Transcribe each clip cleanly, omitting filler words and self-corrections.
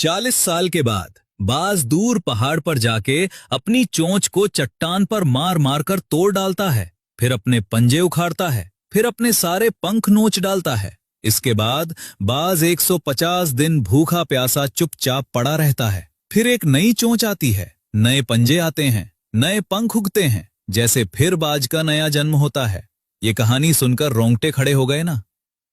40 साल के बाद बाज दूर पहाड़ पर जाके अपनी चोंच को चट्टान पर मार मार कर तोड़ डालता है, फिर अपने पंजे उखाड़ता है, फिर अपने सारे पंख नोच डालता है। इसके बाद बाज 150 दिन भूखा प्यासा चुपचाप पड़ा रहता है। फिर एक नई चोंच आती है, नए पंजे आते हैं, नए पंख उगते हैं, जैसे फिर बाज का नया जन्म होता है। ये कहानी सुनकर रोंगटे खड़े हो गए ना?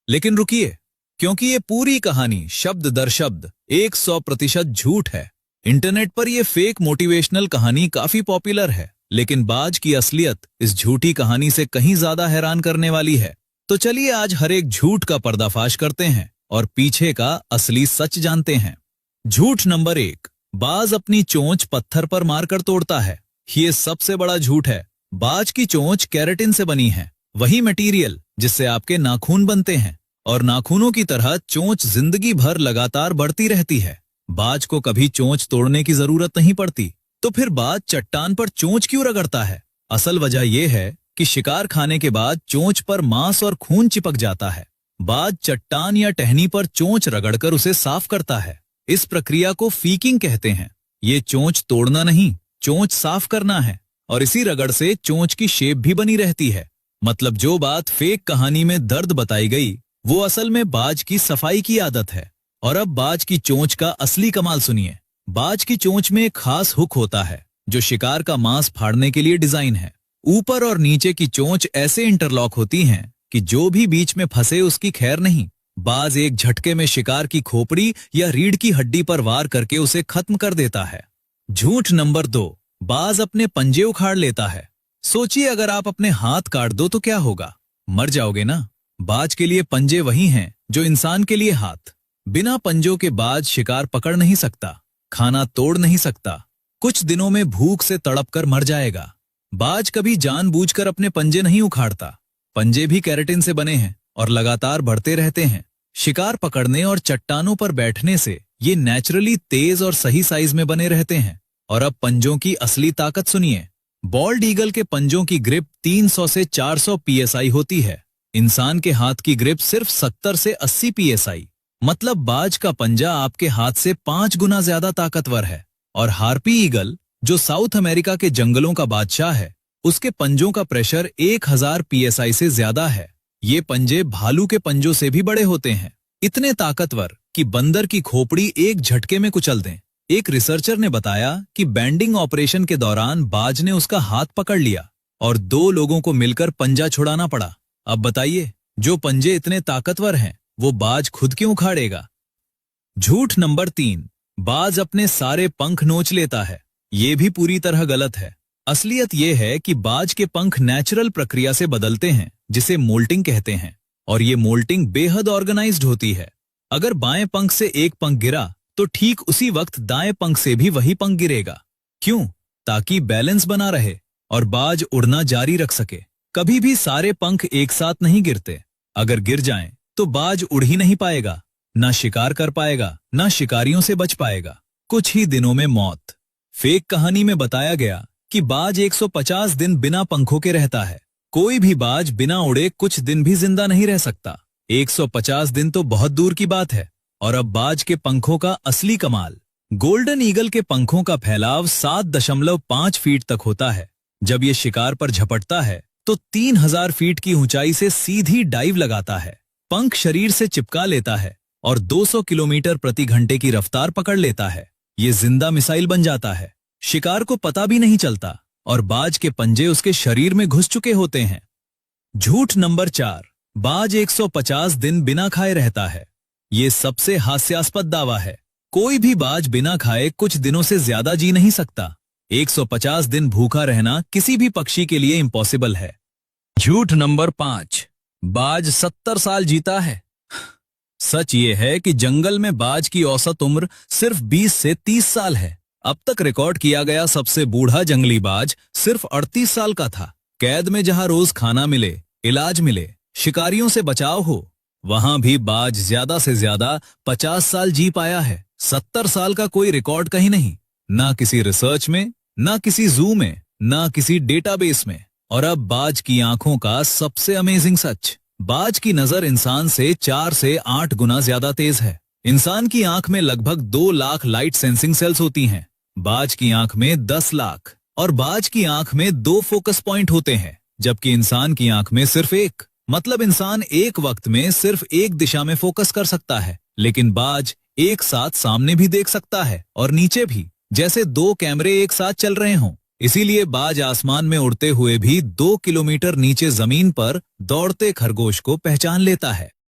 लेकिन रुकिए, क्योंकि ये पूरी कहानी शब्द दर शब्द 100% झूठ है। इंटरनेट पर ये फेक मोटिवेशनल कहानी काफी पॉपुलर है, लेकिन बाज की असलियत इस झूठी कहानी से कहीं ज्यादा हैरान करने वाली है। तो चलिए आज हर एक झूठ का पर्दाफाश करते हैं और पीछे का असली सच जानते हैं। झूठ नंबर 1, बाज अपनी चोंच पत्थर पर मारकर तोड़ता है। ये सबसे बड़ा झूठ है। बाज की चोंच केराटिन से बनी है, वही मटेरियल जिससे आपके नाखून बनते हैं, और नाखूनों की तरह चोंच जिंदगी भर लगातार बढ़ती रहती है। बाज को कभी चोंच तोड़ने की जरूरत नहीं पड़ती, तो फिर बाज चट्टान पर चोंच क्यों रगड़ता है? असल वजह यह है कि शिकार खाने के बाद चोंच पर मांस और खून चिपक जाता है। बाज चट्टान या टहनी पर चोंच रगड़कर उसे साफ करता है। इस प्रक्रिया को फीकिंग कहते हैं। ये चोंच तोड़ना नहीं, चोंच साफ करना है, और इसी रगड़ से चोंच की शेप भी बनी रहती है। मतलब जो बात फेक कहानी में दर्द बताई गई, वो असल में बाज की सफाई की आदत है। और अब बाज की चोंच का असली कमाल सुनिए। बाज की चोंच में एक खास हुक होता है जो शिकार का मांस फाड़ने के लिए डिजाइन है। ऊपर और नीचे की चोंच ऐसे इंटरलॉक होती हैं कि जो भी बीच में फंसे उसकी खैर नहीं। बाज एक झटके में शिकार की खोपड़ी या रीढ़ की हड्डी पर वार करके उसे खत्म कर देता है। झूठ नंबर 2, बाज अपने पंजे उखाड़ लेता है। सोचिए, अगर आप अपने हाथ काट दो तो क्या होगा? मर जाओगे ना। बाज के लिए पंजे वही हैं जो इंसान के लिए हाथ। बिना पंजों के बाज शिकार पकड़ नहीं सकता, खाना तोड़ नहीं सकता, कुछ दिनों में भूख से तड़प कर मर जाएगा। बाज कभी जानबूझकर अपने पंजे नहीं उखाड़ता। पंजे भी केराटिन से बने हैं और लगातार बढ़ते रहते हैं। शिकार पकड़ने और चट्टानों पर बैठने से ये नेचुरली तेज और सही साइज में बने रहते हैं। और अब पंजों की असली ताकत सुनिए। बॉल्ड ईगल के पंजों की ग्रिप 300 से 400 psi होती है। इंसान के हाथ की ग्रिप सिर्फ 70 से 80 psi। मतलब बाज का पंजा आपके हाथ से 5 गुना ज्यादा ताकतवर है। और हार्पी ईगल, जो साउथ अमेरिका के जंगलों का बादशाह है, उसके पंजों का प्रेशर 1000 psi से ज्यादा है। ये पंजे भालू के पंजों से भी बड़े होते हैं, इतने ताकतवर कि बंदर की खोपड़ी एक झटके में कुचल दें। एक रिसर्चर ने बताया कि बैंडिंग ऑपरेशन के दौरान बाज ने उसका हाथ पकड़ लिया और 2 लोगों को मिलकर पंजा छुड़ाना पड़ा। अब बताइए, जो पंजे इतने ताकतवर हैं, वो बाज खुद क्यों उखाड़ेगा? झूठ नंबर 3, बाज अपने सारे पंख नोच लेता है। ये भी पूरी तरह गलत है। असलियत ये है कि बाज के पंख नेचुरल प्रक्रिया से बदलते हैं, जिसे मोल्टिंग कहते हैं। और ये मोल्टिंग बेहद ऑर्गेनाइज्ड होती है। अगर बाएं पंख से एक पंख गिरा तो ठीक उसी वक्त दाएं पंख से भी वही पंख गिरेगा। क्यों? ताकि बैलेंस बना रहे और बाज उड़ना जारी रख सके। कभी भी सारे पंख एक साथ नहीं गिरते। अगर गिर जाएं तो बाज उड़ ही नहीं पाएगा, ना शिकार कर पाएगा, ना शिकारियों से बच पाएगा। कुछ ही दिनों में मौत। फेक कहानी में बताया गया कि बाज 150 दिन बिना पंखों के रहता है। कोई भी बाज बिना उड़े कुछ दिन भी जिंदा नहीं रह सकता। 150 दिन तो बहुत दूर की बात है। और अब बाज के पंखों का असली कमाल। गोल्डन ईगल के पंखों का फैलाव 7.5 फीट तक होता है। जब ये शिकार पर झपटता है तो 3000 फीट की ऊंचाई से सीधी डाइव लगाता है। पंख शरीर से चिपका लेता है और 200 किलोमीटर प्रति घंटे की रफ्तार पकड़ लेता है। ये जिंदा मिसाइल बन जाता है। शिकार को पता भी नहीं चलता और बाज के पंजे उसके शरीर में घुस चुके होते हैं। झूठ नंबर 4, बाज 150 दिन बिना खाए रहता है। ये सबसे हास्यास्पद दावा है। कोई भी बाज बिना खाए कुछ दिनों से ज्यादा जी नहीं सकता। 150 दिन भूखा रहना किसी भी पक्षी के लिए इम्पॉसिबल है। झूठ नंबर 5, बाज 70 साल जीता है। सच ये है कि जंगल में बाज की औसत उम्र सिर्फ 20 से 30 साल है। अब तक रिकॉर्ड किया गया सबसे बूढ़ा जंगली बाज सिर्फ 38 साल का था। कैद में जहां रोज खाना मिले, इलाज मिले, शिकारियों से बचाव हो, वहां भी बाज ज्यादा से ज्यादा 50 साल जी पाया है। 70 साल का कोई रिकॉर्ड कहीं नहीं, ना किसी रिसर्च में, ना किसी जू में, ना किसी डेटाबेस में। और अब बाज की आंखों का सबसे अमेजिंग सच। बाज की नजर इंसान से 4 से 8 गुना ज्यादा तेज है। इंसान की आंख में लगभग 2 लाख लाइट सेंसिंग सेल्स होती हैं। बाज की आंख में 10 लाख और बाज की आंख में 2 फोकस पॉइंट होते हैं, जबकि इंसान की आंख में सिर्फ एक। मतलब इंसान एक वक्त में सिर्फ एक दिशा में फोकस कर सकता है, लेकिन बाज एक साथ सामने भी देख सकता है और नीचे भी, जैसे 2 कैमरे एक साथ चल रहे हों। इसीलिए बाज आसमान में उड़ते हुए भी 2 किलोमीटर नीचे जमीन पर दौड़ते खरगोश को पहचान लेता है।